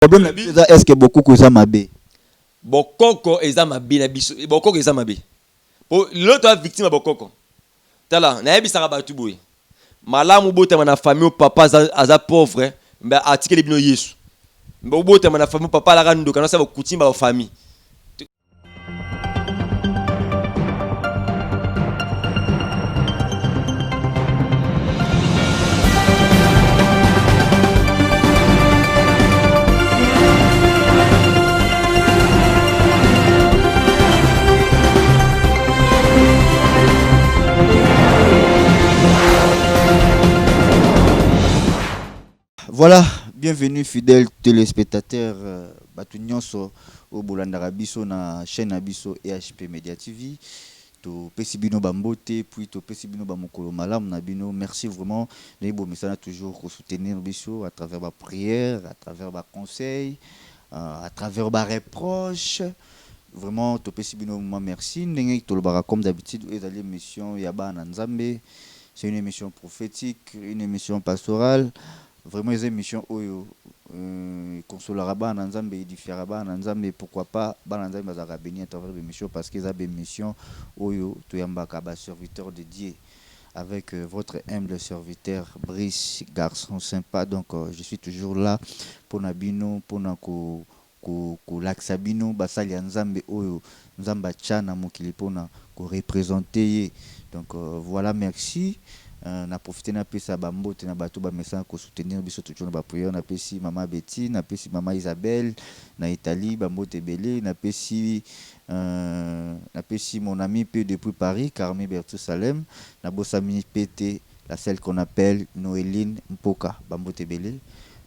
problème est-ce que beaucoup que ça mabe bokoko eza mabe na biso bokoko eza mabe po l'autre victime ya bokoko tala na yebisaka batu boye malamu botama na famille papa aza pauvre mbe atikeli bino yesu mbe botama na famille papa alaka ndoka na sa bakutimba ba famille. Voilà, bienvenue fidèles téléspectateurs Batunyonso au Bolandarabiso na chaîne Abiso EHP Media TV. To Pesibino Bambote, puis to Pesibino Bamokolo Malam Nabino. Merci vraiment. Nous sommes toujours soutenir Biso à travers ma prière, à travers ma conseil, à travers ma reproche. Vraiment, to Pesibino merci. Comme d'habitude, vous avez l'émission Yaba Nanzambe. C'est une émission prophétique, une émission pastorale. Vraiment les émissions oyo consolera ba nanzambe édifiera ba nanzambe pourquoi pas ba nanzambe bazaka béni à travers l'émission parce que ça émission oyo toyambaka ba serviteur de Dieu avec votre humble serviteur Brice garçon sympa donc je suis toujours là pour nabino pour na ko laksabino basali nzambe oyo nzamba chana mokili pona ko représenter donc voilà merci. Na profité na pesa bambote na bato ba message ko soutenir biso toujours na ba prière na pesi maman Betty na pesi maman Isabelle na Italie bambote belé na pesi mon ami peu depuis Paris Carmi Bertou Salem na bosami PT la celle qu'on appelle Noéline Mpoka bambote belé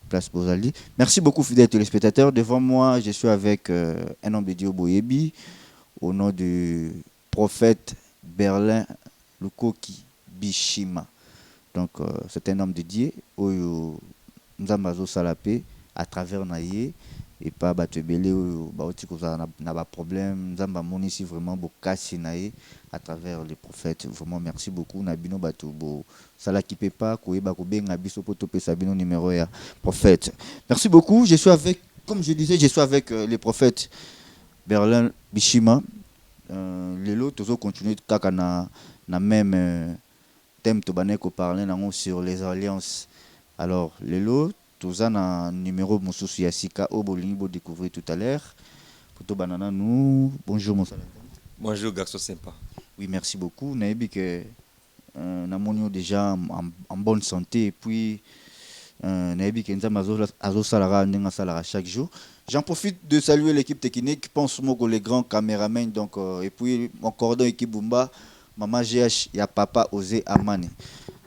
place Bozali. Merci beaucoup fidèles téléspectateurs. Devant moi, je suis avec un homme de Dieu Boyebi au nom du prophète Berlin Lukoki Bishima. Donc c'est un homme de Dieu oyo nzambazo salapé à travers naie et pas batebele oyo baoti ko na ba problème nzamba moni ici vraiment bokasi naie à travers les prophètes. Vraiment merci beaucoup nabino bato bo sala qui peut pas ko eba ko benga biso poto pesa bino numéro ya prophète. Merci beaucoup. Je suis avec comme je disais je suis avec les prophètes Berlin Bishima. Les lots toujours continuer kaka na même thème tobaneko parler sur les alliances. Alors les lots tous un numéro mususu ya sika au bolingo découvrir tout à l'heure poto banana nous bonjour mon salam. Bonjour garçon sympa. Oui merci beaucoup naebi que namonio déjà en bonne santé et puis naebi que nzamba azo salara ndenga salara chaque jour. J'en profite de saluer l'équipe technique, pense moko les grands caméramans donc et puis mon cordon équipe Bumba Maman GH, il y a papa Osé Amane.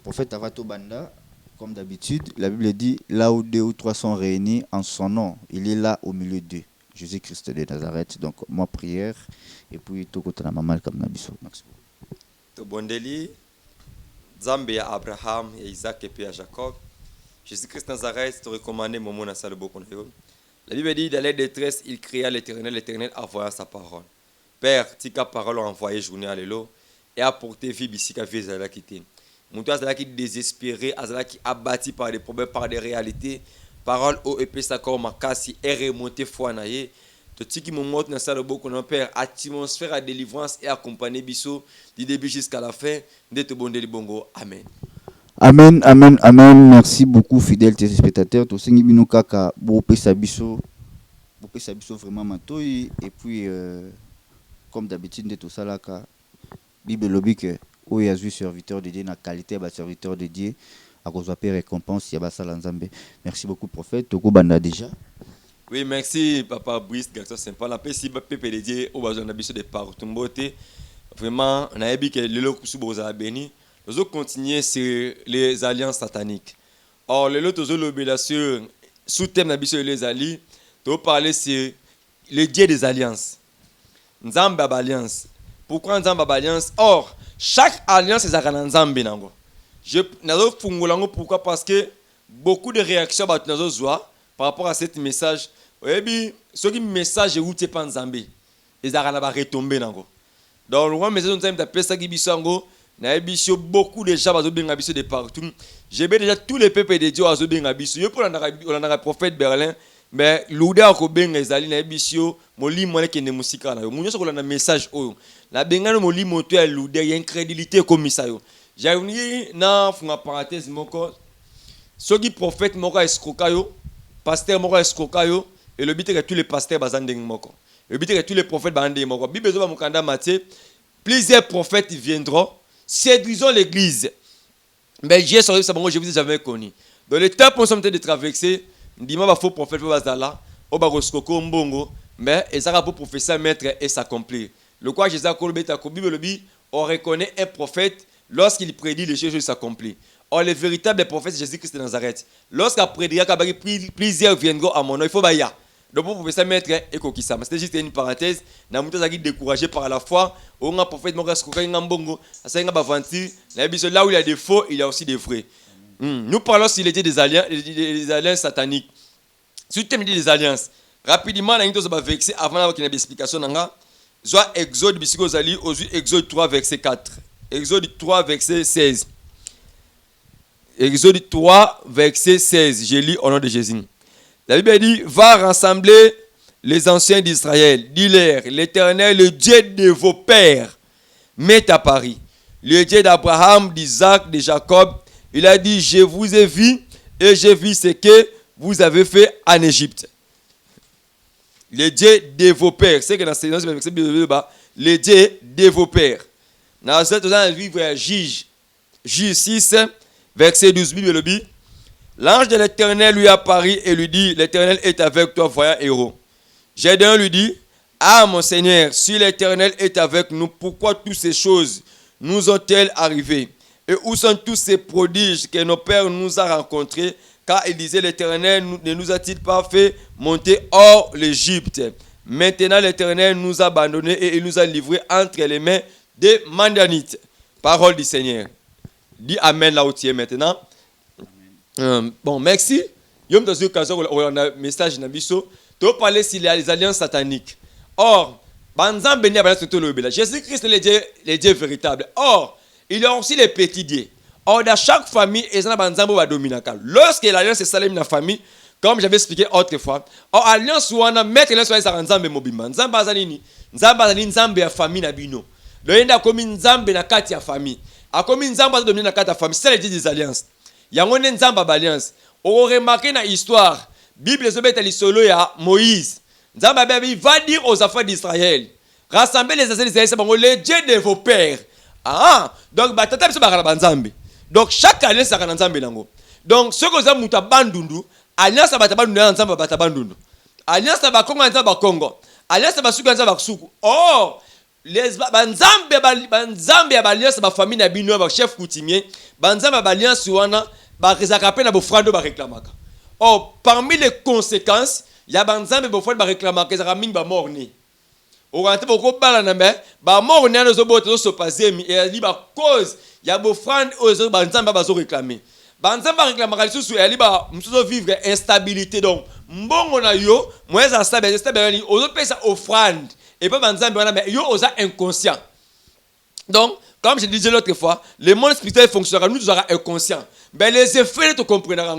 Prophète Avato Banda, comme d'habitude, la Bible dit là où 2 ou 3 sont réunis en son nom, il est là au milieu d'eux. Jésus-Christ de Nazareth. Donc, moi, prière. Et puis, tout côté la maman comme Nabiso. Merci beaucoup. To Bondeli, Zambé à Abraham, et Isaac et puis à Jacob. Jésus-Christ de Nazareth te recommandé mon mot à Salbo. La Bible dit dans la détresse, il cria l'Éternel envoya sa parole. Père, tika parole envoyé journée à l'élo. Et apporter vie bisika vie zala quitté. Monto azala qui désespéré, azala qui abattu par des problèmes, par des réalités. Parole au epesa comme makasi est remonté foi naie. Tout ce qui me montre dans ça le beau qu'on père atmosphère à délivrance et accompagner biso du début jusqu'à la fin de te bonde li bongo. Amen. Amen, amen, amen. Merci beaucoup fidèles téléspectateurs. To sengi bino kaka bo pesa biso vraiment matoi et puis comme d'habitude de tout ça là ka Bible lobby que où il y a eu serviteur de Dieu na qualité ba serviteur de Dieu à cause de récompense ya basala nzambe. Merci beaucoup prophète toko banda déjà. Oui, merci papa Brice garçon sympa la pesi peuple de Dieu au besoin d'abiso de partout mbote. Vraiment on a ébi que le lokusu boza béni. Nous allons continuer sur les alliances sataniques. Or le lot aux l'obédience sous thème d'abiso les alliés, tu parler sur le Dieu des alliances. Nzamba alliance. Pourquoi Nzamba alliance? Or, chaque alliance est à Nzambe nango. Je nazo fungolango pourquoi? Parce que beaucoup de réactions bat nazo zoa par rapport à cet message. Oyebi, ce qui message est outé pas Nzambe. Les arana ba retomber nango. Donc le message Nzambe d'après ça qui bisango, na ebisio beaucoup de gens bazo benga biso de partout. J'ai déjà tous les peuples de Dieu bazo benga biso. Yo pour la prophète Berlin mais l'ouda ko benga ezali na ebisio molimo ne kende musika na yo munyoso ko na message oyo la bengano molimo to ya l'ouda ya incrédulité comme ça yo j'ai na funga parenthèse moko soki prophète moko escroka yo pasteur moko escroka yo et le but que tous les pasteurs bazandeng moko le but que tous les prophètes bazandeng moko bible zo ba mukanda Matthieu plusieurs prophètes viendront séduisons l'église mais Dieu sur ça bon je vous ai jamais connu dans le temps nous sommes en train de traverser ndima ba faux prophète bazala o ba escroko mbongo mais ezaka pour professeur maître et s'accomplir le quoi Jésus a kolbeta ko bible le bi on reconnaît un prophète lorsqu'il prédit les choses s'accomplissent. Or, le véritable prophète Jésus-Christ de Nazareth, lorsqu'il prédira plusieurs viendront à mon nom, il faut bailler. Donc, vous pouvez ça mettre et kokisa. C'était juste une parenthèse. N'a pas été découragé par la foi. On a prophète Mogas Kokainga Mbongo, ça y a aventure. Là où il y a des faux, il y a aussi des vrais. Nous parlons s'il était des alliances sataniques. Si tu me dis des alliances, rapidement, on a vexé avant d'avoir une explication. Soit Exode, Exode 3, verset 4. Exode 3, verset 16. Exode 3, verset 16. Je lis au nom de Jésus. La Bible dit, va rassembler les anciens d'Israël. Dis-leur, l'Éternel, le Dieu de vos pères, met à Paris. Le Dieu d'Abraham, d'Isaac, de Jacob. Il a dit, je vous ai vu et j'ai vu ce que vous avez fait en Égypte. Le Dieu de vos pères. C'est que dans ce verset, le Dieu de vos pères. Dans ce livre, Juge 6, verset 12, Bible dit, l'ange de l'Éternel lui apparut et lui dit, l'Éternel est avec toi, voyant héros. Gédéon lui dit, ah mon Seigneur, si l'Éternel est avec nous, pourquoi toutes ces choses nous ont-elles arrivé? Et où sont tous ces prodiges que nos pères nous ont rencontrés? Car il disait, l'Éternel ne nous a-t-il pas fait monter hors l'Égypte? Maintenant l'Éternel nous a abandonnés et il nous a livrés entre les mains des Mandanites. Parole du Seigneur. Dis Amen là où tu es maintenant. Bon, merci. Yom dans une occasion, on a un message dans Bisso. Tu parler s'il y a les alliances sataniques. Or, Jésus-Christ est le Dieu véritable. Or, il y a aussi les petits dieux. Or, dans chaque famille, il y a un banzambo va dominer. Lorsque l'alliance est salée dans la famille, comme j'avais expliqué autrefois, or, alliance ou on a mettre l'alliance sur un nzambe mobimba. Nzamba zanini. Nzamba zanini nzambe ya famille na bino. Loyenda komi nzambe na kati ya famille. Akomi nzamba dominer na kati ya famille. C'est le Dieu des alliances. Yango ne nzamba balliance. On remarque dans l'histoire, Bible zobeta lisolo ya Moïse. Nzamba il va dire aux enfants d'Israël, rassemblez les enfants d'Israël, c'est le Dieu de vos pères. Ah, donc batata biso bakala banzambe. Donc chaque alliance a nzambe nango. Donc ce que vous avez muta bandundu, alliance ba tabandundu nzamba ba tabandundu. Alliance ba Kongo nzamba Kongo. Alliance ba suku nzamba suku. Oh, les banzambe ya alliance ba famille na bino ba chef coutumier, banzamba ba alliance wana ba rezaka pe na bo frando ba réclamaka. Oh, parmi les conséquences, il y a banzambe bo frando ba réclamaka za mingi ba morni. O rentre beaucoup bala na me, ba morni na zo boto so pasemi et li ba cause il y a bo frando o banzambe ba zo réclamer. Banzamba réclamaka sous eli ba msuzo vivre instabilité donc mbongo na yo moins stabilité aux autres pays offrande et pas banzambe wana mais yo osa inconscient. Donc comme je disais l'autre fois, le monde spirituel fonctionnera nous sera inconscient. Ben les effets tu comprendras.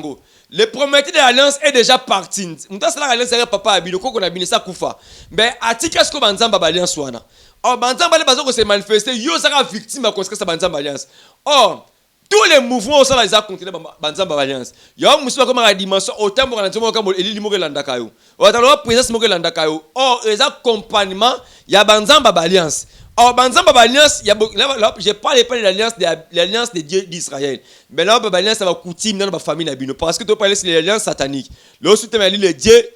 Le prometteur de l'alliance est déjà parti. Nous avons la alliance avec papa abino ko na binisa kufa. Ben atika ce que banzamba alliance wana. Or banzamba les bazo ko se manifester yo sera victime à cause que ça banzamba alliance. Or tous les mouvements sont là contre banzamba alliance. Yo musu comme la dimension autant pour nzomo comme eli mo kelanda kayo. O talo présence mo kelanda kayo. Or les accompagnement ya banzamba alliance. Or banzamba alliance il y a je parle pas de l'alliance des dieux d'Israël. Mais là l'alliance ça va coutume dans la famille nabino parce que tu parles de l'alliance satanique. Là aussi tu les dieux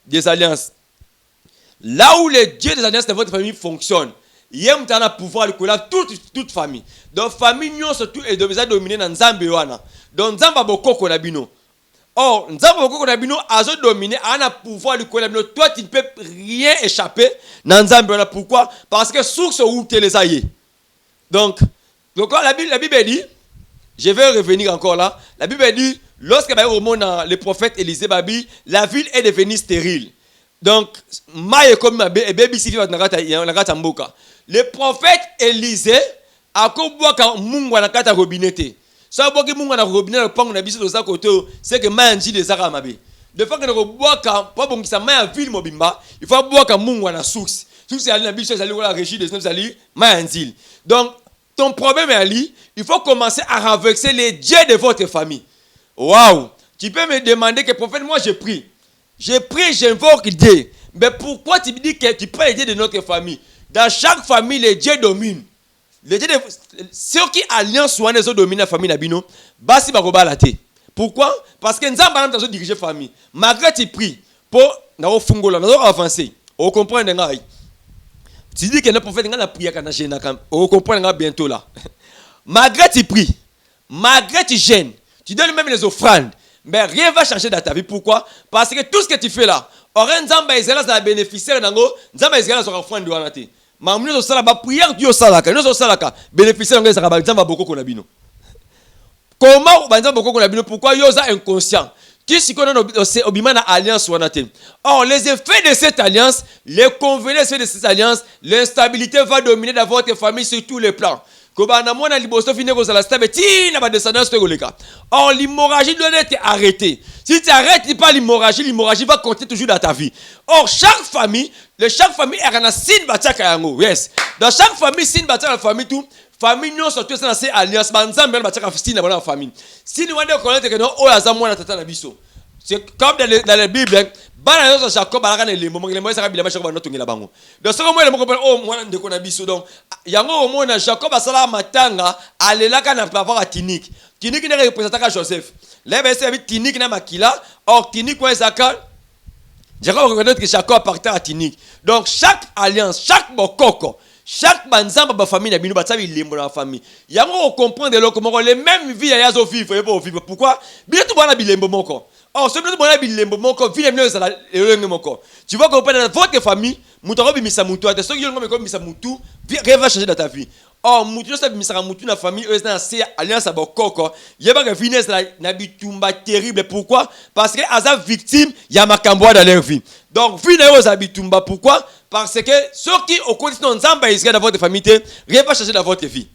des alliances. Là où les dieux des alliances de votre famille fonctionnent, il y a un pouvoir de toute famille. Donc famille nous surtout est dominée dans Nzambe wana. Donc Nzamba bokoko na bino. Or Nzamba bokoko na bino azo dominer a un pouvoir de bino. Toi tu ne peux rien échapper dans Nzambe wana. Pourquoi? Parce que source où tu les aïe. Donc la Bible dit, je vais revenir encore là. La Bible dit lorsque le prophète Élisée babi, la ville est devenue stérile. Donc maye comme baby si na mboka. Le prophète Élisée a koboka mungu na kata robinete. So boki mungu na robinet le pango na biso za koto c'est que manji les aramabe. de fois que nous bois pas bon qui ça ma ville mobimba, il faut boire comme mungwa na source. Source ali na biso ali la régie de nous ali mayanzil. Donc ton problème est ali, il faut commencer à renverser les dieux de votre famille. Waouh! Tu peux me demander que prophète, moi j'ai pris, j'invoque Dieu. Mais pourquoi tu me dis que tu prends les dieux de notre famille? Dans chaque famille, les dieux dominent. Les dieux de ceux qui alliance ou les autres dominent la famille Nabino, basi bakoba la té. Pourquoi? Parce que nous avons dirigé la famille. Malgré tu pries pour nous avancer. On comprend nga. Tu dis que le prophète nga na prière kana gêne quand on comprend nga bientôt là. Malgré tu pries, malgré tu gênes, tu donnes même les offrandes, mais rien va changer dans ta vie. Pourquoi? Parce que tout ce que tu fais là, aurait nzamba Israël ça bénéficiaire nango, nzamba Israël ça offrande de wana té. Ma nous ça ba prière Dieu salaka, nous salaka bénéficiaire nango ça ba nzamba boko ko na bino. Comment pourquoi yoza inconscient qui si qu'on a obimana alliance wanate. Or les effets de cette alliance, les convenances de cette alliance, l'instabilité va dominer dans votre famille sur tous les plans. Or l'hémorragie doit être arrêtée. Si tu n'arrêtes pas l'hémorragie va compter toujours dans ta vie. Or chaque famille est un signe bataka. Yes. Dans chaque famille signe bataka la famille tout. Famille non surtout c'est dans alliance banzambe bataka signe dans la famille. Si nous on connaît que non o azamwa na tata na biso. C'est comme dans la Bible, bana yo Jacob alaka ne lembo ngile moisa kabila mashaka bana tongela bango. Donc ce moment le moko oh mwana ndeko na biso donc yango au mona Jacob asala matanga alelaka na papa à Tinik. Tinik ne représentaka Joseph. Là ben c'est Tinik na makila, or Tinik kwa Isaac. Jacob reconnaît que Jacob appartient à Tinik. Donc chaque alliance, chaque bokoko, chaque banzamba ba famille na bino batsabi lembo na famille. Yango on comprend de comment les mêmes vies ya zo vivre et pas vivre. Pourquoi? Bien tout bana bilembo moko. Oh, ce que vous avez dit, tu vas comprendre dans votre famille, vous avez mis ça moutou. Tu as mis ça moutou, rien va changer dans ta vie. Oh, moutou, ça mis ça moutou dans la famille, eux, c'est alliance à Bokoko. Il y a pas de finesse na bitumba terrible. Pourquoi? Parce que as victime, il y a makamboa dans leur vie. Donc, finesse à bitumba. Pourquoi? Parce que ceux qui au quotidien ensemble Israël dans votre famille, rien va changer dans votre vie.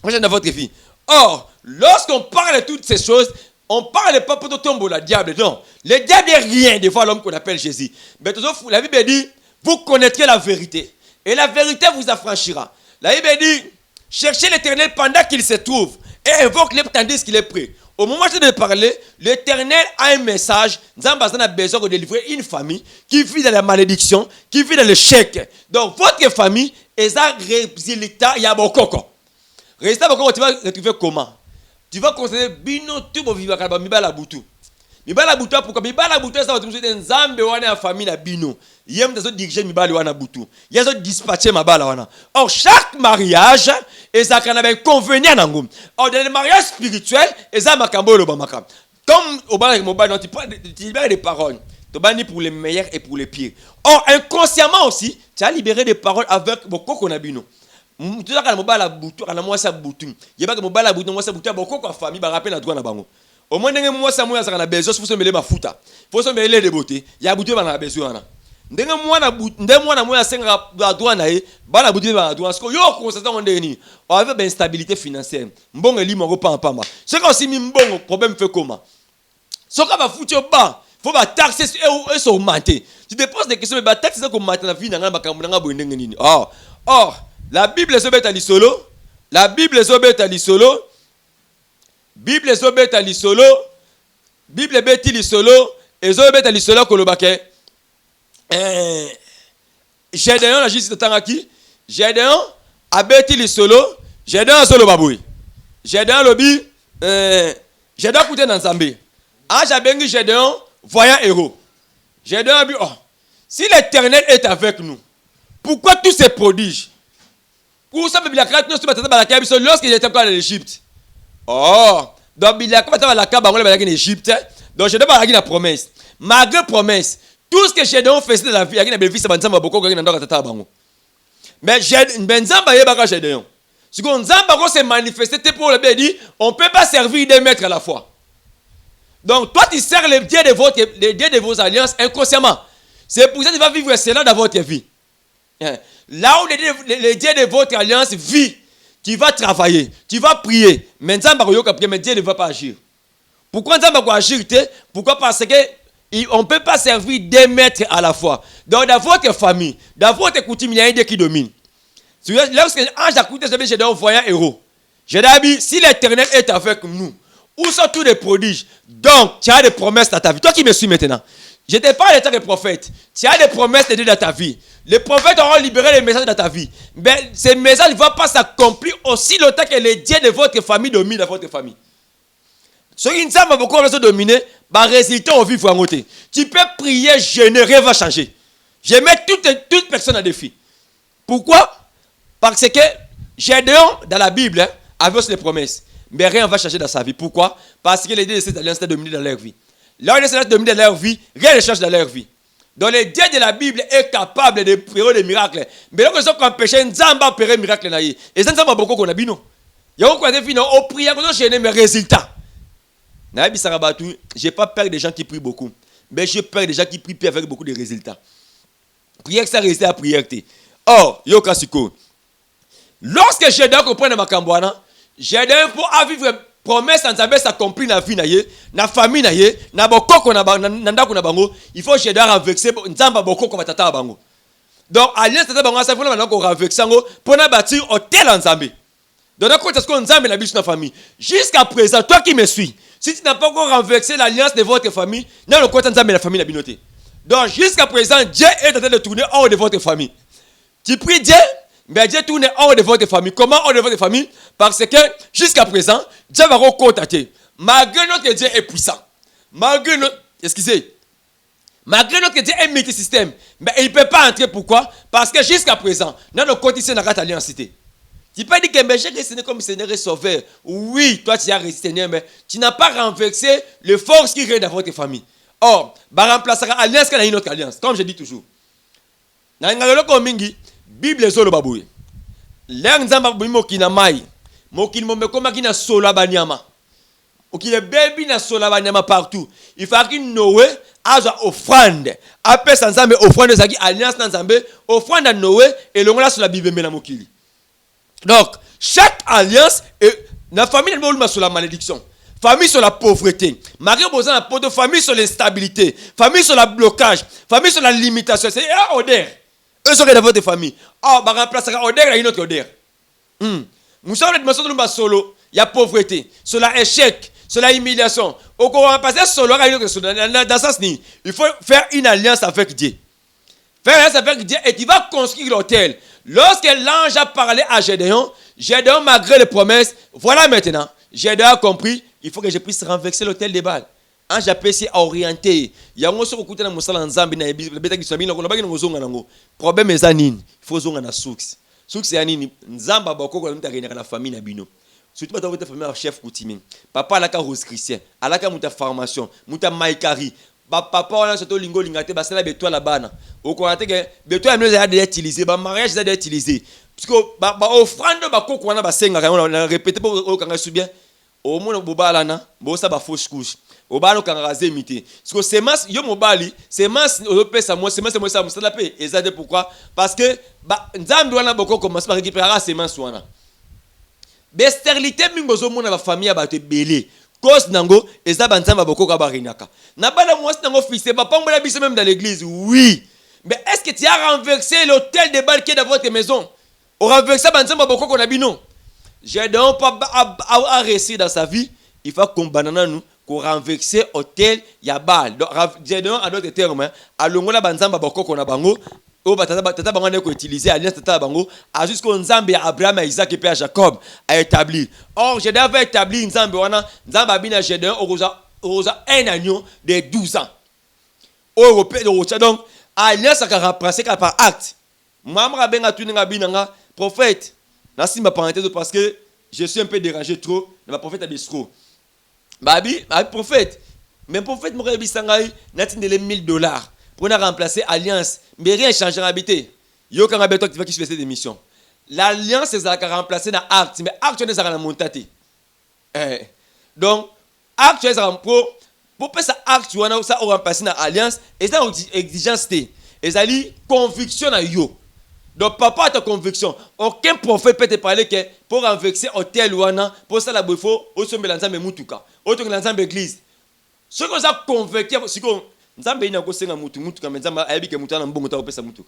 Dans votre vie. Or, lorsqu'on parle de toutes ces choses, on parle pas pour tomber le diable, non. Le diable n'est rien devant l'homme qu'on appelle Jésus. Mais la Bible dit, vous connaîtrez la vérité. Et la vérité vous affranchira. La Bible dit, cherchez l'Éternel pendant qu'il se trouve. Et invoque-le tandis qu'il est prêt. Au moment de parler, l'Éternel a un message. Nous avons besoin de délivrer une famille qui vit dans la malédiction, qui vit dans le chèque. Donc votre famille est un résultat, il y a beaucoup. Résultat, tu vas retrouver comment? Tu vas considérer bino tout pour vivre à mibala butu. Mibala butu pourquoi mibala butu ça va te montrer nzambe wana famille na bino. Yem des autres diriger mibala wana butu. Yem des autres dispatcher mabala wana. Or chaque mariage est un convenient nango. Or dans le mariage spirituel est un makambo lo bamaka. Comme au bas mobile tu libères des paroles. Tu banni pour les meilleurs et pour les pires. Or inconsciemment aussi, tu as libéré des paroles avec beaucoup qu'on a bino. Tu as mobala butu kana mwasa butu. Yeba ke mobala butu mwasa butu boko kwa famille ba rappel na droit na bango. Au moins ndenge mwasa moya saka na besoin faut se mêler mafuta. Faut se mêler de beauté. Ya butu ba na besoin na. Ndenge mwana butu ndenge mwana moya senga ba droit na ye, ba na butu ba na droit. Parce que yo constat on ndeni. On avait ben instabilité financière. Mbongo li mongo pa pamba. C'est quand si mi mbongo problème fait comment? Soka ba futi au bas. Faut ba taxer et so augmenter. Tu te poses des questions mais ba taxer ça comme matin na vie na nga ba kamuna nga bo ndenge nini. La Bible est obéite à l'isolo. La Bible est obéite à l'isolo. Bible est obéite à l'isolo. Bible est obéite à l'isolo. Et obéite à l'isolo kolobake. Gédéon la justice de Tangaki. Gédéon abéite l'isolo. Gédéon solo baboui. Gédéon lobi. Gédéon koute dans Zambé. Ah j'abengi Gédéon voyant héros. Gédéon a dit oh si l'Éternel est avec nous, pourquoi tous ces prodiges? Pour ça, lorsqu'il était encore en Égypte. Oh, donc il a commencé à la carte en Égypte. Donc je dois avoir la promesse. Malgré promesse, tout ce que Gédéon faisait dans la vie, il y a des fils de beaucoup qui n'ont mais Benzamba est pas Gédéon. Ce qu'on s'est manifesté pour le dit, on ne peut pas servir des maîtres à la fois. Donc toi, tu sers les dieux de vos alliances inconsciemment. C'est pour ça que tu vas vivre cela dans votre vie. Là où les dieux de votre alliance vit, tu vas travailler, tu vas prier. Mais Dieu ne va pas agir. Pourquoi Dieu va agir? Pourquoi? Parce que On ne peut pas servir deux maîtres à la fois. Donc, dans votre famille, dans votre coutume, il y a un Dieu qui domine. Lorsque l'ange a coûté, j'ai dit, voyant héros. J'ai dit, si l'Éternel est avec nous, où sont tous les prodiges? Donc, tu as des promesses dans ta vie. Toi qui me suis maintenant, je te parle de temps des prophètes. Tu as des promesses de Dieu dans ta vie. Les prophètes auront libéré les messages dans ta vie. Mais ces messages ne vont pas s'accomplir aussi longtemps que les dieux de votre famille dominent dans votre famille. Ceux qui ne savent pas beaucoup dominer, bah résultat on vit en côté. Tu peux prier, jeûner, rien va changer. Je mets toute personne en défi. Pourquoi? Parce que Gédéon dans la Bible avait aussi des promesses, mais rien ne va changer dans sa vie. Pourquoi? Parce que les dieux de cette alliance dominent dans leur vie. Là où les alliances dominent dans leur vie, rien ne change dans leur vie. Donc les dieux de la Bible est capable de faire des miracles. Mais là, ils ont empêché Nzamba de faire des miracles. Et ça, Nzamba beaucoup qu'on a bino. Il y a beaucoup de filles au prier, qu'on a gêné mes résultats. Je n'ai pas peur des gens qui prient beaucoup, mais j'ai peur des gens qui prient avec beaucoup de résultats. Prière que ça reste à prière. Or, Yokasuko, lorsque Gédéon comprend ma cambouana, Gédéon pour vivre promesse en Zambé s'accomplit dans la vie, dans la famille, dans bokoko na bango, il faut Gédéon renverser Nzamba bokoko va tata bango. Donc, alliance tata bango, ça faut maintenant qu'on renverse pour bâtir hôtel en Zambé. Donc, quand est-ce qu'on Nzamba la vie dans la famille? Jusqu'à présent, toi qui me suis, si tu n'as pas encore renversé l'alliance de votre famille, dans le côté de la famille, la binoté. Donc, jusqu'à présent, Dieu est en train de tourner hors de votre famille. Tu pries Dieu, mais Dieu tourne hors de votre famille. Comment hors de votre famille? Parce que, jusqu'à présent, Dieu va recontacter. Malgré notre Dieu est puissant, malgré notre Dieu est multisystème, mais il ne peut pas entrer. Pourquoi? Parce que jusqu'à présent, dans le côté ici, on a une alliance. Tu peux dire que j'ai resté comme Seigneur et Sauveur. Oui, toi tu as resté, mais tu n'as pas renversé les forces qui règnent dans votre famille. Or, bah remplacera alliance qu'il y a une autre alliance. Comme je dis toujours. Dans le Bible est solo baboué. L'enzamba mokina mai. Mokina momekoma kina solo banyama. Okile baby na solo banyama partout. Il faut que Noé a offrande. Après ça nzambe offrande zaki alliance na nzambe, offrande à Noé et l'ongola sur la Bible mena mokili. Donc, chaque alliance, la famille n'est pas sur la malédiction. Famille sur la pauvreté. Marie besoin la pauvreté. Famille sur l'instabilité. Famille sur le blocage. Famille sur la limitation. C'est un odeur. Eux sont dans votre famille. Oh, bah remplacer odeur à une autre odeur. Nous sommes dans solo. Il y a pauvreté. Sur l'échec. Sur la humiliation. On va remplacer solo à une autre solo. Dans ce sens, il faut faire une alliance avec Dieu. Faire une alliance avec Dieu et tu vas construire l'hôtel. Lorsque l'ange a parlé à Gédéon, Gédéon, malgré les promesses, voilà maintenant, Gédéon a compris, il faut que je puisse renverser l'hôtel des balles. Ange a pu s'orienter. Il y a un autre côté dans le Zambi, dans le problème est il faut zonga na source. Source est nini, Nzamba bako ko nta la famille na bino. Surtout dans votre famille chef coutumier. Papa la ka rose chrétien, alaka muta formation, muta maikari. Papa on a surtout lingo lingate ba sala beto la bana. Au côté que beto amène déjà d'utiliser, ba mariage déjà d'utiliser. Parce que ba offrande ba ko na ba senga on a répété pour au kanga sou bien. Au moins bobala na, bo sa ba fausse couche. Au balo kanga zemité. Parce que semence yo mobali, semence au pesa moi semence moi ça musala pe. Ezade pourquoi? Parce que ba nzambi wana boko commence par récupérer semence wana. Bestérilité mingozo mona ba famille ba te belé. Cause nango ezaba nzamba boko ka barinaka. Na bala mwasi nango fils ba pambola biso même dans l'église. Oui. Mais est-ce que tu as renversé l'hôtel de balles qui est dans votre maison? On renversé nzamba boko ko na bino. Gédéon pas à réussir dans sa vie, il faut qu'on banana nous qu'on renverse hôtel ya bal. Donc Gédéon en d'autres termes, à longola banzamba boko ko na bango. O tata bango ne ko utiliser alliance tata bango a jusqu'au nzambe ya Abraham, Isaac et Père Jacob a établi. Or Gédéon va établir nzambe wana, nzamba bina Gédéon oza un agneau de 12 ans. Européen donc alliance a remplacé par acte. Mamra benga tuninga binanga prophète. Merci ma parenthèse parce que je suis un peu dérangé trop. Ma prophète a des trop. Babi prophète. Mais prophète m'aurait dit sangai n'atteindre les $1000 pour remplacer alliance. Mais rien changera habité. Yo quand abeto qui va qui fait cette émission. L'alliance c'est ça qui a remplacé dans acte, mais acte c'est ça qui a monté. Donc acte c'est ça pour faire ça acte on a ça remplacer dans alliance et ça exigence et ça dit conviction à yo. Donc papa a ta conviction. Aucun prophète peut te parler que pour renverser hôtel ouana, pour ça la bouffo, au sommet l'ensemble mutuka, au sommet l'ensemble église. Ce qu'on a convaincu, c'est qu'on nzambe ina ko senga mutu kama nzamba ayebi ke mutu ana mbongo ta opesa mutu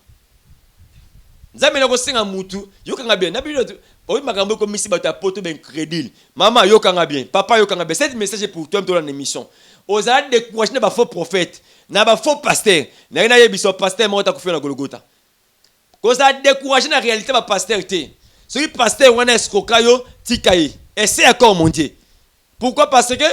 nzambe ina ko senga mutu yokanga bien na bilo oyi makambo ko misi bato apoto ben crédit mama yokanga bien papa yokanga bien cette message est pour toi dans l'émission ozala décourager na ba faux prophète na ba faux pasteur na ina yebiso pasteur mo ta ko faire na Golgotha ko za décourager na réalité ba pasteur té celui pasteur wana escrocayo tikaye essaie encore mon Dieu pourquoi parce que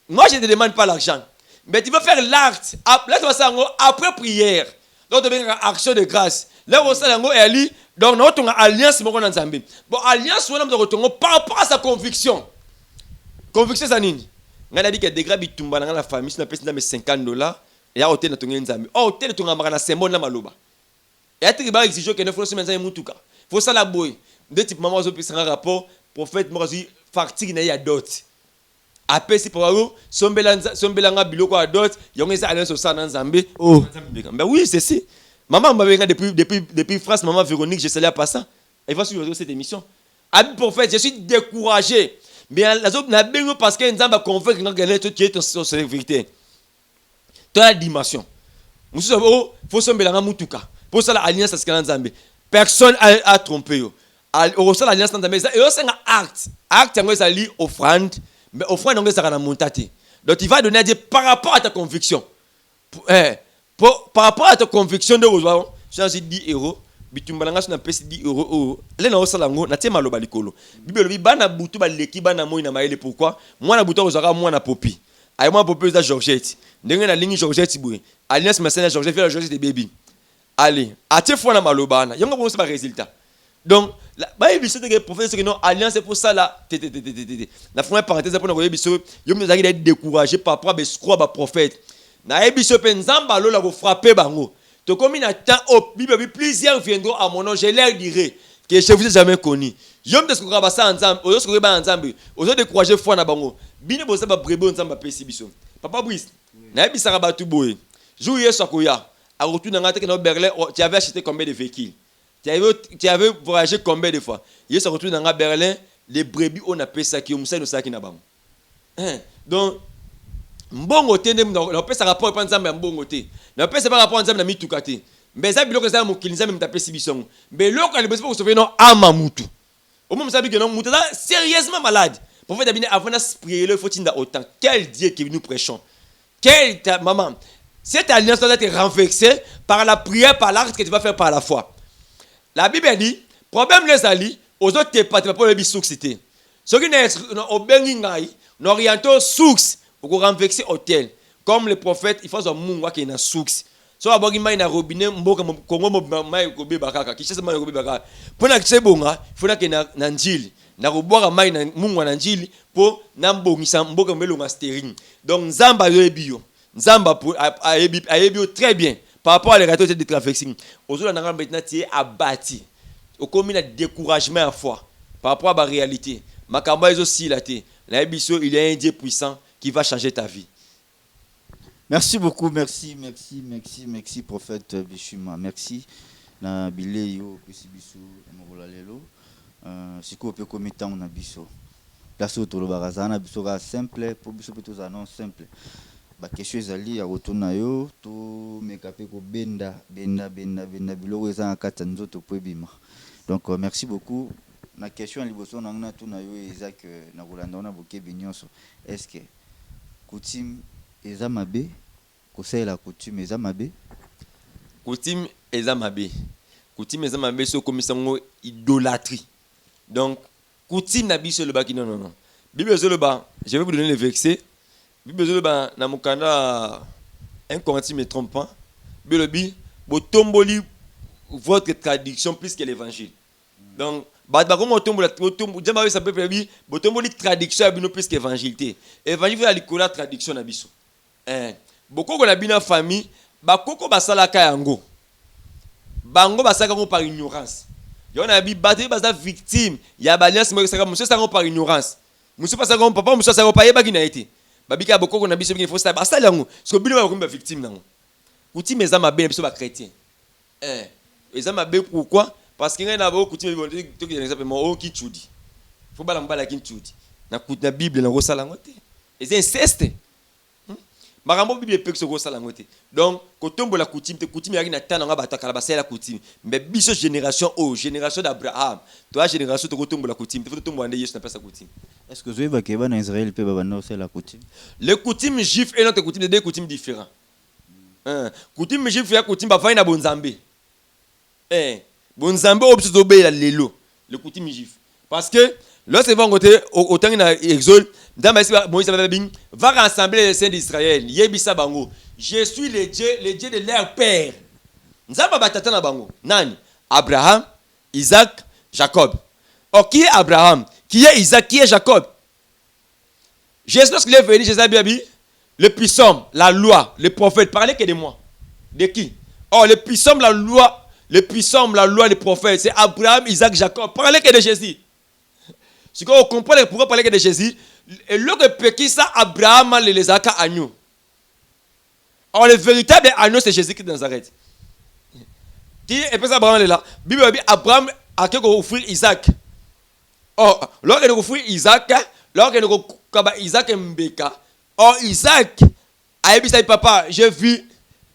moi je ne te demande pas l'argent mais tu vas faire l'acte là tu vas ça après prière donc tu vas action de grâce là on ça ngo eli donc notre alliance moko na Nzambe bon alliance wana mto kotongo par rapport à sa conviction ça nini ngana dit que degré bitumba na la famille si na pesa na $50 ya hôtel na tonga Nzambe hôtel tonga maka na symbole na maloba et atri ba exige que ne faut se menza mutuka faut ça la boy de type maman zo pesa rapport prophète mo kazi farti na ya dot apesi pour vous sombela nga biloko a dot yonga ça alliance ça na Nzambe ben oui c'est si maman m'a depuis France maman Véronique je salue pas ça elle va suivre cette émission abi prophète je suis découragé mais la zone na bengo parce que Nzambe convaincre nga gagner tout qui est sur vérité dans la dimension musu faut sombela nga mutuka pour ça l'alliance à ce que Nzambe personne a trompé yo au ça l'alliance Nzambe ça et c'est un acte ngo ça li offrande mais offrande ngo ça kana montate donc il va donner à Dieu par rapport à ta conviction par rapport à ta conviction de vous change 10 euros bitumbalanga na pesi 10 euros le na osalango na tema loba likolo bibelo bi bana butu ba leki bana moi na maele pourquoi moi na butu ozaka moi na popi ay moi popi za Georgette ndenge na lingi Georgette boui alliance masena Georgette fait la Georgette de baby allez atie fois na malobana yonga bon c'est pas résultat donc ba yebiso te professeur que non alliance c'est pour ça là la première parenthèse pour na yebiso yo mzaki d'être découragé par rapport à escroc ba prophète na yebiso pe nzamba lola ko frapper bango to comme na temps au bible plusieurs viendront à mon nom je leur dirai que je vous ai jamais connu yom de ce ko ba ça nzamba ozo ko ba nzamba ozo décourager foi na bango bine bo ça ba brebo nzamba pesi biso papa Brice na yebisa ba tu boye jour yeso akoya a retourner ngate que no Berlin tu avais acheté combien de véhicules tu avais voyagé combien de fois yeso retourner ngate Berlin les brebis on a pesa ki musa no saki na bango donc mbongo te na pesa rapport pa nzambe mbongo te na pesa pa rapport nzambe na mituka te mbeza biloko za mokili nzambe mtapesi bisongo mais loko ali besoin pour sauver non ama mutu au moins sabi que non mutu sérieusement malade pour faire d'abiner avant de prier le faut tinda autant quel Dieu que nous prêchons quel maman cette alliance doit être renversée par la prière par l'acte que tu vas faire par la foi la Bible dit problème les ali aux autres pas pour le bisouxité ce qui n'est au bengingai n'oriento source pour renverser hôtel comme le prophète il faut un mungu qui est na source so abogi mai na robinet mboka kongo mai ko beba kaka kishasa mai ko beba kaka pona kisebonga funa ke na njili na roboka mai na mungu na njili po na mbongisa mboka melonga stering donc nzamba yebio nzamba pour ayebio très bien par rapport à les ratés de traversing ozola na maintenant tu es abattu au commis na découragement à foi par rapport à la réalité makambo ezo silaté na yebiso il y a un Dieu puissant qui va changer ta vie. Merci beaucoup, merci, prophète Bishuma. Merci. Na bile yo pesi biso mokola lelo. Siko pe komita on biso. Place au tolo barazana biso ga simple pour biso pe tous annonce simple. Ba question ezali ya rotona yo to mekape ko benda biloko eza na kata nzoto po bima. Donc merci beaucoup. Na question liboso na ngana tuna yo eza que na kolanda na boke binyonso. Est-ce que coutume eza mabe conseil la coutume eza mabe coutume eza mabe so komisango idolâtrie donc coutume na biso le baki non bible zo le ba je vais vous donner le verset bible zo le ba na mukanda 1 Corinthiens me trompe pas bible bi botomboli votre traduction plus que l'évangile donc ba comme otombola jamba ça peut bi botomboli traduction abino plus que évangile évangile va likola traduction na biso bokoko na bina famille bakoko basalaka yango bango basaka ngo par ignorance yona bi baté baza victime ya balance mo saka monsieur saka par ignorance monsieur pas saka papa monsieur saka pa yeba kina été babika bokoko na biso bi faut ça basala yango parce que bino ba ko victime nango coutume eza mabe biso ba chrétien eza mabe pourquoi parce que ngena ba coutume to ki exemple mo o ki chudi faut bala mbala ki chudi na Bible na ko sala ngote eza inceste makambo bible pe ko sala ngote donc ko tombo la coutume yaki na tana nga bataka la basala coutume mais biso génération d'Abraham toi génération to ko tombo la coutume to tombo ande Yesu na pesa coutume. Est-ce que Zoé Bakeba en Israël peut bana c'est la coutume? Les coutumes juifs et notre coutume, deux coutumes différents. Coutume juif et coutume ba na bonzambe. Bonzambe obso obé la lelo, le coutume juif. Parce que lorsque va côté au temps na Exode, dans Moïse va rassembler les saints d'Israël. Yebisa bango, je suis le Dieu de leur père. Nzamba batata na bango. Nani? Abraham, Isaac, Jacob. Or qui est Abraham? Qui est Isaac? Qui est Jacob? Jésus, lorsqu'il est venu, Jésus a dit, le puissant, la loi, le prophète, parlez que de moi. De qui? Oh, le puissant, la loi, le prophète, c'est Abraham, Isaac, Jacob. Parlez que de Jésus. Si on comprend pourquoi parler que de Jésus, et le qui ça, Abraham, les Isaac, agneau. Or, le véritable agneau, c'est Jésus qui est dans Nazareth. Qui est Abraham là? Bible dit, Abraham a qu'à offrir Isaac. Oh, lorsqu'il a offert Isaac, lorsqu'il a Isaac Mbeka, or Isaac a dit papa, j'ai vu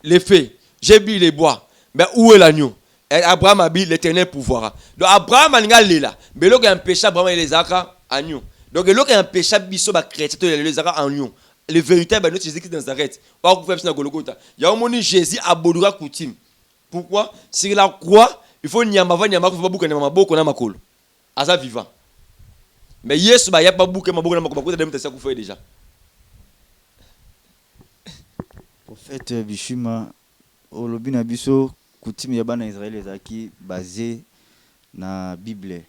les fées, j'ai vu les bois, mais où est l'agneau? Et Abraham a dit l'éternel pouvoir. Donc Abraham a dit là, mais lorsqu'il a un péché, Abraham a dit les agneaux. Donc lorsqu'il a un péché, il a créé les agneaux. Le véritable agneau, c'est Jésus qui est dans Nazareth. Or, il y a un moment où Jésus a aboli coutume. Pourquoi? Sur la croix, il faut nyamava, il faut pas bouger nyamaboko na makolo. Asa vivant. Mais Yesu ba ya pas bouquet ma bouquet na makolo dem tesa ku fait déjà. Prophète Bishuma olobi na biso coutume ya bana Israël ezaki basé na Bible.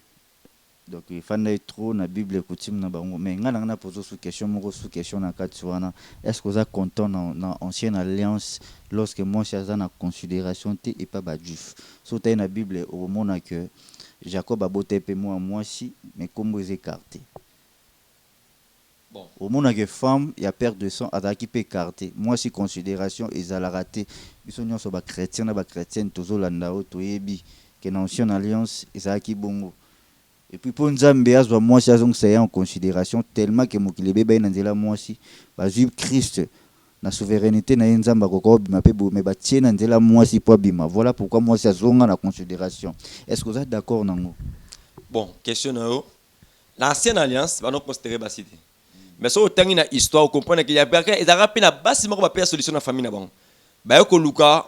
Donc il fallait trop na Bible coutume na bango mais ngana na poser sous question na katsuana est-ce que vous êtes content dans ancienne alliance lorsque moi c'est en considération t et pas ba juif so ta na Bible au moment que Jacob a boté pe moi si mais comme vous écarté bon au moment que femme il y a perte de sang ataki pe écarté moi si considération ezala raté biso nyonso ba chrétien na ba chrétienne tozolanda o toyebi que na ancienne alliance ezaki bongo. Et puis pour Nzambe azwa moi si azong c'est en considération tellement que mokili beba ina nzela moi si ba juif Christ na souveraineté na Nzamba kokko bima pe bo me ba tie na nzela moi si po bima voilà pourquoi moi si azonga na considération. Est-ce que vous êtes d'accord nango? Bon, question na yo. L'ancienne alliance va nous considérer basité. Mais so tangi na histoire comprendre qu'il y a quelqu'un et rapide na basi moko ba pe solution na famille na bon. Ba yo ko Luka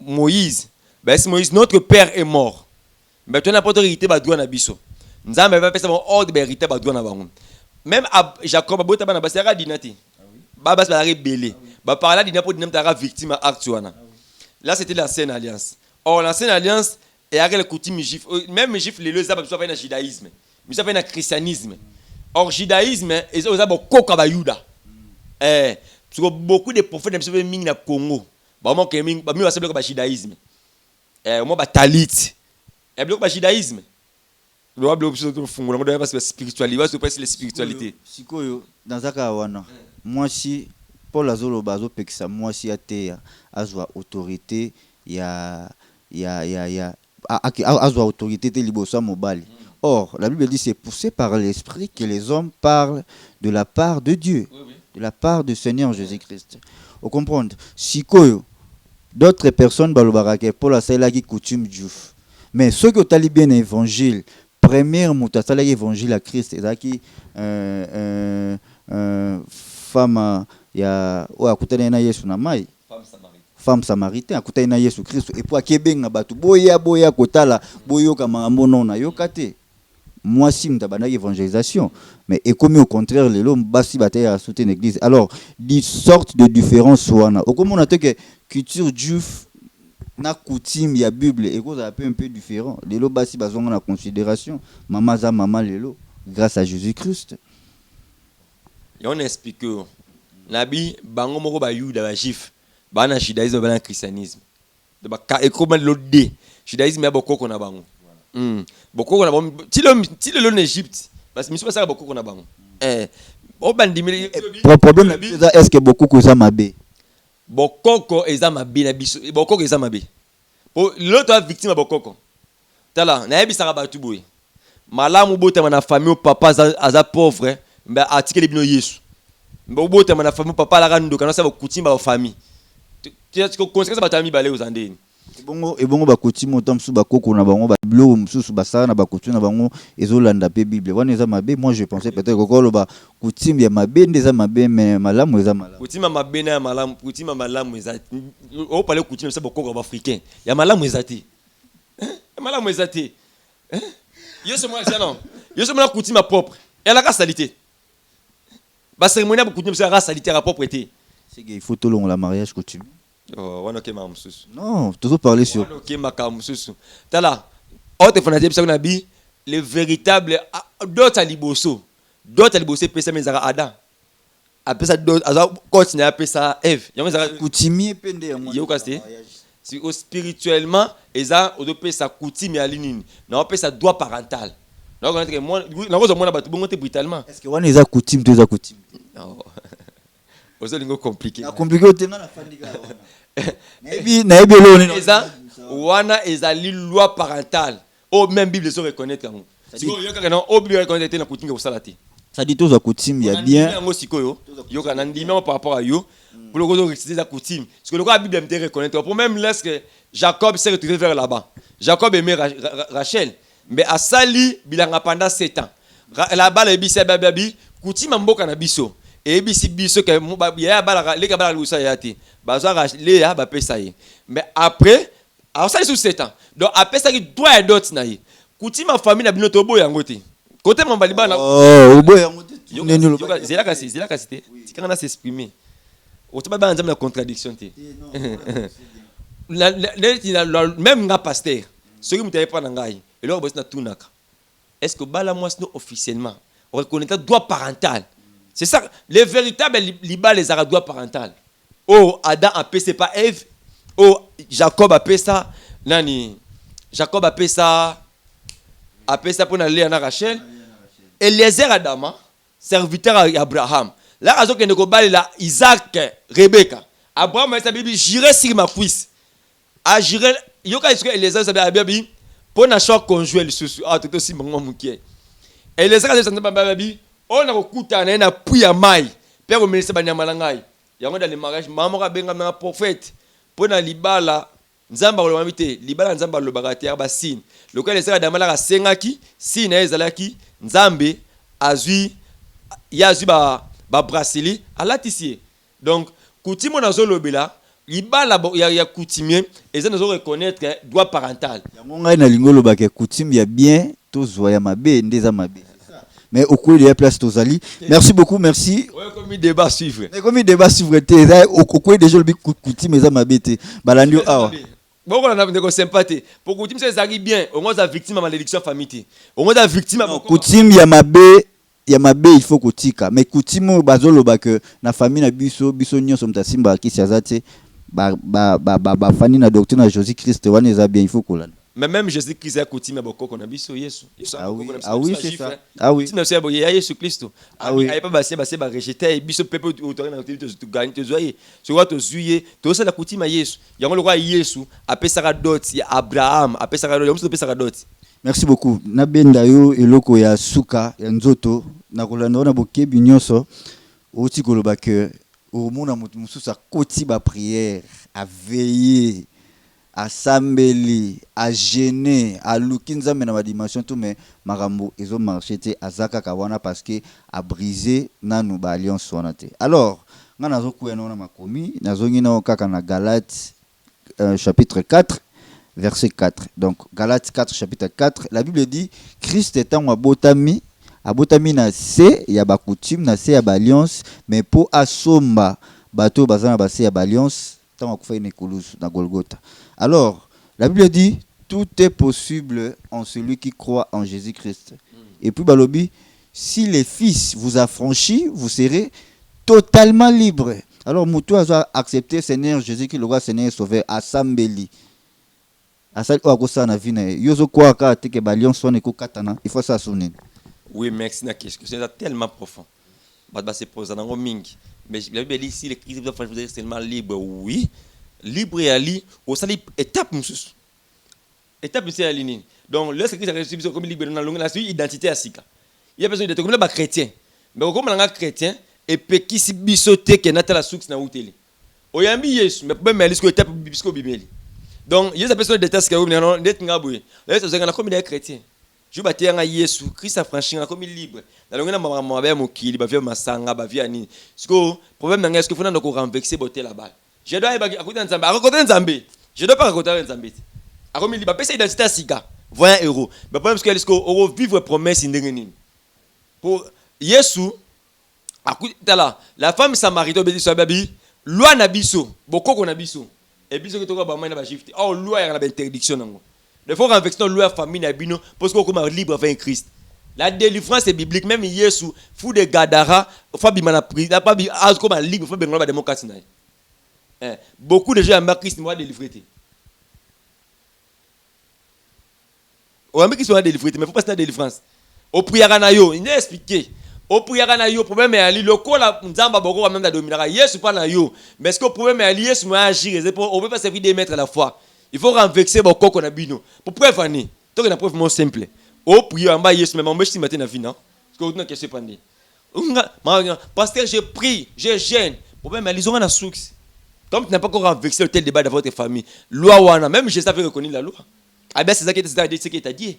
Moïse, ba si Moïse notre père est mort. Mais tu n'as pas d'autorité ba droit na biso. Nzambe va pesa bon ordre vérité ba droit na bango. Même Jacob a bota bana basera dinati. Ba bas ba rebelle. Ba parla dina pour dinam victime actuana. Là c'était l'ancienne alliance. Or l'ancienne alliance et avec les coutumes juifs, même juifs les ça pas fait dans judaïsme. Mais ça fait dans christianisme. Or judaïsme ils ont beaucoup ka ba yuda. Parce que beaucoup de prophètes même se ming na Congo. Ba mo ke ming ba mi wasebele ko ba judaïsme. Mo ba talit. Et bloc ba judaïsme. Le wab l'option de fungula ngo parce que spiritualité va se passer les spiritualités. Sikoyo dans zaka wana. Moi si Paul azolo bazo pekisa moi si atea azwa autorité ya azwa autorité te libosa mobali. Or la Bible dit c'est poussé par l'esprit que les hommes parlent de la part de Dieu, de la part du Seigneur Jésus-Christ. Vous comprenez? Sikoyo d'autres personnes balobara que Paul a cela qui coutume juif. Mais ceux qui ont bien l'évangile première mutasala évangile à Christ ezaki femme ya o akutana na Yesu na mai femme samaritaine akutana na Yesu Christ et pour akebenga batu boya kotala boyoka makambo nona yokate moi si mtabana évangélisation mais et comme au contraire les l'homme basi bataya soutenir l'église alors des sortes de différences wana okomona te que culture juif na coutume ya Bible et cause un peu différent lelo basi bazonga na considération mama za mama lelo grâce à Jésus-Christ et on explique nabi bango moko ba yuda ba juif ba na judaïsme ba na christianisme de ba et comment l'ode judaïsme ya bokoko na bango bokoko na bango ti le en Égypte parce que mi pas ça bokoko na bango o bandimeli problème est-ce que beaucoup koza mabe bokoko eza mabe na biso bokoko eza mabe po l'autre victime bokoko tala na yebisaka batu boye malamu botama na famille papa aza pauvre mais atikeli bino Yesu Bon bote ma famille papa la rando kana ça ba coutume ba famille. Tu conséquence ba tami balé aux andeni. Ebongo bakotimi otam su bakoko na bango ba bilo mususu basala na bakotimi na bango ezolanda pe Bible. Wana eza mabe, moi je pensais peut-être kokolo ba coutume ya mabe ndeza mabe mais malamu eza malamu. Coutume mabe na malamu, coutume malamu eza. O parler coutume ça bakoko ba africain. Ya malamu eza ti. Ya malamu eza ti. Yo c'est moi ça non. Yo c'est moi coutume propre. Et la salité. Ba cérémonie ba coutume ça salité à propreté. C'est qu'il faut tout long la mariage coutume. Oh, wana ke ma mususu. Non, toujours parler sur. Wana ke ma mususu. Tala, autre fanatique ça na bi, le véritable d'autres aliboso. D'autres aliboso pesa mezara Adam. Après ça d'autres aza continuer après ça Ève. Yango zara coutumier pende ya yo kaste. Si au spirituellement eza o do pesa coutume ya linini. Na o pesa droit parental. Na ko que moi na ko zo mona batu bongo te brutalement. Est-ce que wana eza coutume to eza coutume? Non. Ozo lingo compliqué. Na compliqué otenga na fandika wana. Naebi lo ni eza wana ezali loi parentale. O même Bible so reconnaître yango. Siko yo kaka na o Bible reconnaître na coutume ko sala te. Ça dit tous à coutume ya bien. Yango sikoyo yo kana ndima par rapport à yo. Pour le ko réciter la coutume. Parce que le la Bible me reconnaître. Pour même lorsque Jacob s'est retrouvé vers là-bas. Jacob aimait Rachel, mais a sali bilanga pendant 7 ans. Là-bas le bisi babi coutume mboka na biso. Et bisi biso que ya bala les kabala lusa yati. Bazwa le ya ba pesa ye. Mais après alors ça sous 7 ans. Donc après ça qui doit et d'autres na ye. Coutume ma famille na bino to boya ngote. Côté mon baliba na oh boya ngote. C'est là que c'était. C'est quand on a s'exprimer. Autant pas dans la contradiction te. Même nga pasteur, ceux qui m'étaient pas dans ngai, et là on na tunaka. Est-ce que bala moi officiellement on reconnaît le droit parental? C'est ça, les véritables liba les ara droit parental. Oh Adam a payé pas Ève. Oh Jacob a payé ça. Nani Jacob a payé ça pour aller à Rachel. Eliezer Adama, serviteur à Abraham. Là raison que ne ko bala Isaac, Rebecca. Abraham a dit j'irai sur ma cuisse. A j'irai yoka est-ce que Eliezer sabia baby pour na choc conjugal sous tout aussi mon mukie. Eliezer a dit baby on a okuta na puya mai pe ko melisa banyama la ngai yango dans le mariage maman ka benga na prophète pour na libala nzamba lo mamite libala nzamba lo bagati ya basine lokola ezaka damala ka sengaki sine ezalaki nzambe azui yazui ba brasili alatisie donc coutume na zo lobela libala ya coutumier ezana zo reconnaître droit parental yango ngai na lingolo ba ke coutume ya bien to zo ya mabe ndeza mabe. Mais au cours de la place Tozali. Merci beaucoup, merci. Ouais, comme il débat suivre. Mais comme il débat suivre, au cours des jours, le coutume, mais ça m'a bêté. Balandio, ah. Bon, on a des sympathie. Pour coutume, ça arrive bien. Au moins, la victime à malédiction famille. Au moins, la victime à coutume, il y a ma il faut coutika. Mais coutume, bazolo, que na famille, na biso nyon, som ta simba, qui s'y azate, fani na doctrine à Jésus-Christ, wane eza bien, il faut qu'on mais même Jésus-Christ a coutume à beaucoup qu'on a biso Yesu. Ah oui, c'est ça. Ah oui. Si nous sommes Jésus Christ. Ah oui. Il pas basé ba rejeter biso peuple autour na autorité de gagner te zoyer. Tu vois te zuyer, to ça la coutume à Yesu. Yango le roi Yesu appelle ça dot ya Abraham, appelle ça dot, on appelle ça dot. Merci beaucoup. Na benda yo eloko ya suka ya nzoto na kolanda na bokebi nyonso oti koloba que au mona mususu a koti ba prière, à veiller, à sambeli, à gêner, à lukinza mais na ma dimension tout mais marambo ezo marché te azaka kawana parce que a brisé nanu ba alliance wana te. Alors, nga nazo kuena na makomi, nazo ngina kaka na Galates chapitre 4 verset 4. Donc Galates 4 chapitre 4, la Bible dit Christ étant abotami na se ya ba coutume na se ya ba alliance mais pour asomba bato bazana ba se ya ba alliance tant akufa une ekulusu na Golgotha. Alors, la Bible dit tout est possible en celui qui croit en Jésus-Christ. Et puis balobi, si les fils vous affranchissent, vous serez totalement libre. Alors Moutou a accepté Seigneur Jésus-Christ le roi Seigneur sauveur Assambeli. Asali o akosa na vie na yozo kwa ka teke balion son eko katana, il faut ça sonner. Oui, merci na question, c'est tellement profond. Ba se pose na mingi. Mais la Bible dit si les Christ vous serez tellement libre, oui. Libre et ali au sali étape mususu. Étape c'est aligné. Donc le Christ a reçu comme libre dans la longue la identité à sika. Il y a besoin de comme le chrétien. Mais comme on est chrétien, et pekisi biso te ke nata la suki na uteli. Oyambi Yesu, mais problème est que tu as bisko bimeli. Donc, Yesu a besoin de détester que vous n'avez pas ngaboué. Là, c'est un comme des chrétiens. Je bâtis un Yesu, Christ a franchi un comme libre. Dans le monde, ma mère mon kili, ma vie ma sanga, ma vie ani. Ce que problème est que vous n'avez pas renversé botter là-bas. Je dois aller à côté d'un Zambé, à côté d'un Zambé. Je dois pas raconter un Zambé. À comme libre, payer identité à Siga, 20 euros. Mais problème c'est que euro vivre promesse indénible. Pour Yesu, à côté là, la femme samaritaine obéit sur baby, loi na biso, beaucoup qu'on a biso. Et biso que tu vas bamaina ba shifter. Oh loi y a une interdiction nango. Il faut renverser la loi famille na bino parce qu'on comme libre avec Christ. La délivrance est biblique, même Yesu, fou de Gadara, faut bimana prise, la pas bi comme libre, faut bengola ba démocratie na. Beaucoup de gens en Christ ne vont pas délivrer. On a Christ ne va délivrer, mais il faut pas la délivrance. Au prière na yo, il est expliqué. Au prière na yo, problème est ali loko la nzamba boko même la dominera. Yesu pas na yo, mais est-ce que le problème est ali Yesu m'a agir, on peut pas servir des maîtres à la fois. Il faut renverser boko qu'on a bino. Pour preuve année. Donc une preuve moins simple. Au prière en bas Yesu mais moi je matin na vie non. Parce que on a question pendant. Pasteur, je prie, je gêne. Problème est ils ont un succès. Comme tu n'as pas encore renversé le tel débat dans votre famille, loi wana, même Jésus avait reconnu la loi. Ah ben c'est ça qui t'a dit.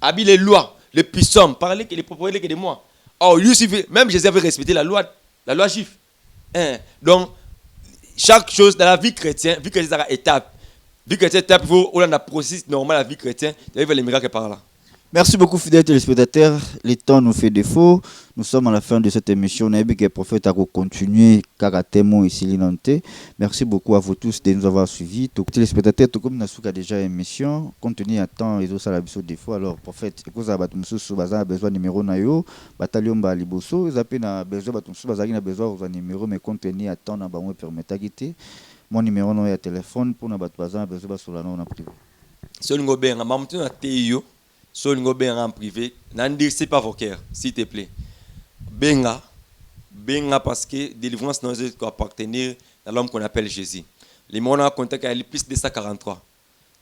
Abi les lois, les puissants, parlez que les propriétaires que de moi. Oh, même Jésus avait respecté la loi juive. Donc, chaque chose dans la vie chrétienne, vie chrétienne, c'est une étape. Vie chrétienne, étape, il faut un processus normal, la vie chrétienne, il y a les miracles par là. Merci beaucoup, fidèles téléspectateurs. Le temps nous fait défaut. Nous sommes à la fin de cette émission. On a vu que le prophète a continué Karatemo ici l'inante. Merci beaucoup à vous tous de nous avoir suivis. Tous les téléspectateurs, tout comme nous déjà émission, compte tenu à temps et autres à la défaut. Alors, prophète, écoute, ça va a besoin de numéro nayo, bataillon ba liboso, ils appellent besoin de besoin de numéro, mais compte tenu à temps, on va permettre quitter. Mon numéro non est téléphone pour nous besoin de sur la non privé. Si on a bien, on a Théo. Solingo benga en privé, n'endircez pas vos cœurs, s'il te plaît. Benga parce que délivrance nous doit appartenir à l'homme qu'on appelle Jésus. Les mots ont contact avec plus de 143,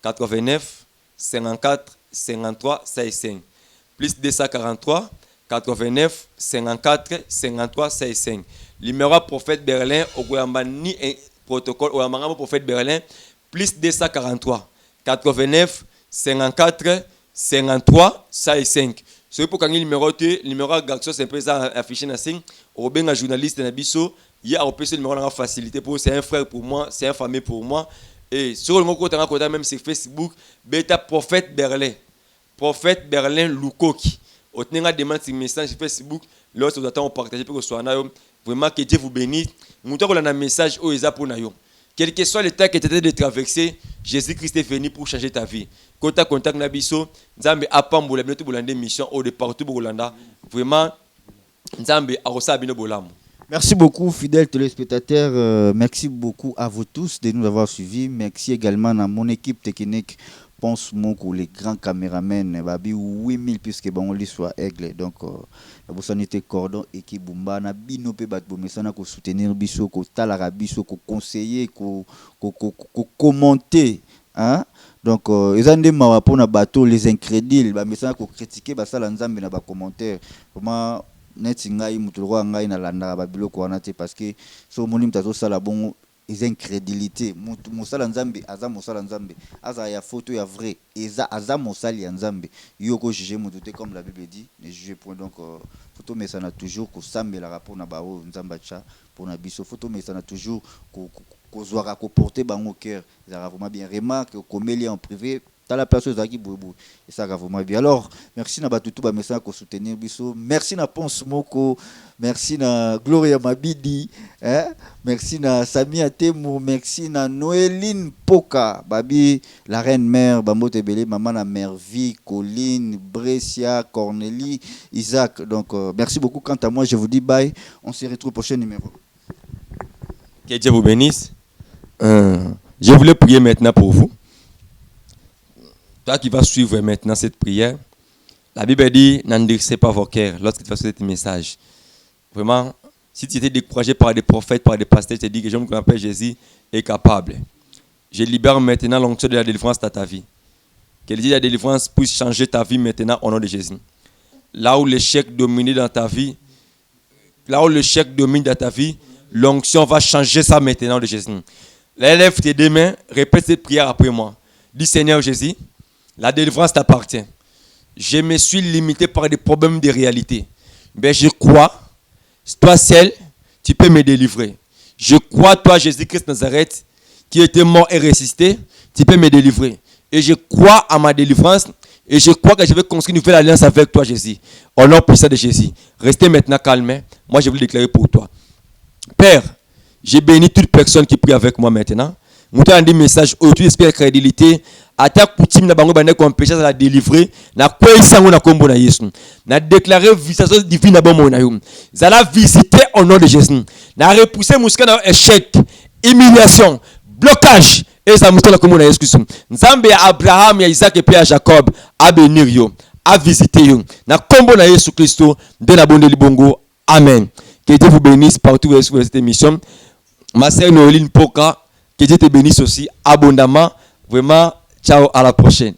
89, 54, 53, 65. Plus de 143, 89, 54, 53, 65. Numéro prophète Berlin, au Goyambani protocole, au Goyambani prophète Berlin, plus de 143, 89, 54, 53, 5. C'est pour quand il numéro Gaxo c'est un peu ça affiché dans 5. Au bien un journaliste na biso, il y a au PC numéro la facilité pour c'est un frère pour moi, c'est un famille pour moi et sur le côté même sur Facebook, bêta prophète Berlin Lukoki. Au tenir demande sur message sur Facebook, lorsque vous attendez partager pour que soit vraiment que Dieu vous bénisse. Nous avons un message au Isa pour nayo. Quel que soit l'état que tu étais de traverser, Jésus-Christ est venu pour changer ta vie. Quand tu as contact avec Nabiso, Nzambe apambola bino to bolande mission au de partout bolanda. Vraiment Nzambe arosa bino bolamu. Merci beaucoup, fidèles téléspectateurs. Merci beaucoup à vous tous de nous avoir suivis. Merci également à mon équipe technique. Pense Moko, les grands caméramens, babi 8000 puisque bon lui soit aigle. Donc la sanité cordon et qui bumba na bino pe bat bomesana ko soutenir biso ko talara biso ko conseiller ko commenter hein. Donc ils ont des mawa pour na bateau les incrédules ba mesana ko critiquer ba sala nzambe na ba commentaire. Comment net ngai mutulwa ngai na landa ba biloko wana te parce que so moni mtazo sala bon les incrédulité musala nzambe aza musala nzambe aza ya photo ya vrai eza aza musali ya nzambe yoko juger mututé comme la Bible dit ne juger point. Donc photo mais ça n'a toujours ko sambela rapport na bao nzamba cha pour na biso photo mais ça n'a toujours ko zoara ko porter bango cœur ça vraiment bien remarque ko mêler en privé dans la personne zaki boubou et ça vraiment bien. Alors merci na batutu ba message ko soutenir biso, merci na Ponce Moko, merci na Gloria Mabidi hein? Merci na Samia Temo, merci na Noéline Poka babi la reine mère Bambote Belé, maman na Mervie, Colline, Brescia, Cornélie, Isaac. Donc merci beaucoup. Quant à moi je vous dis bye, on se retrouve au prochain numéro. Que Dieu vous bénisse. Je voulais prier maintenant pour vous. Toi qui vas suivre maintenant cette prière, la Bible dit n'endurcez pas vos cœurs lorsque tu vas sur ce message. Vraiment, si tu étais découragé par des prophètes, par des pasteurs, je te dis que l'homme qu'on appelle Jésus est capable. Je libère maintenant l'onction de la délivrance dans ta vie. Que la délivrance puisse changer ta vie maintenant au nom de Jésus. Là où l'échec domine dans ta vie, là où le chèque domine dans ta vie, l'onction va changer ça maintenant de Jésus. Lève tes deux mains, répète cette prière après moi. Dis Seigneur Jésus, la délivrance t'appartient. Je me suis limité par des problèmes de réalité. Mais je crois, toi seul, tu peux me délivrer. Je crois, toi Jésus-Christ Nazareth, qui était mort et ressuscité, tu peux me délivrer. Et je crois à ma délivrance. Et je crois que je vais construire une nouvelle alliance avec toi, Jésus. Au nom puissant de Jésus. Restez maintenant calme. Moi, je vais le déclarer pour toi. Père, j'ai béni toute personne qui prie avec moi maintenant. Nous avons des messages autour de la crédibilité. À ta coutume, nous avons péché à la délivrer. Nous avons déclaré visitation divine. Nous allons visiter au nom de Jésus. Nous avons repoussé dans échec, humiliation, blocage. Et ça m'a comme on a excuse. Nzambe ya Abraham, ya Isaac et puis à Jacob a bénir yo, a visiter yo. Na kombo na Jésus Christo de la bonne libongo. Amen. Que Dieu vous bénisse partout où vous êtes sur cette émission. Ma sœur Noéline Poka, que Dieu te bénisse aussi abondamment. Vraiment, ciao, à la prochaine.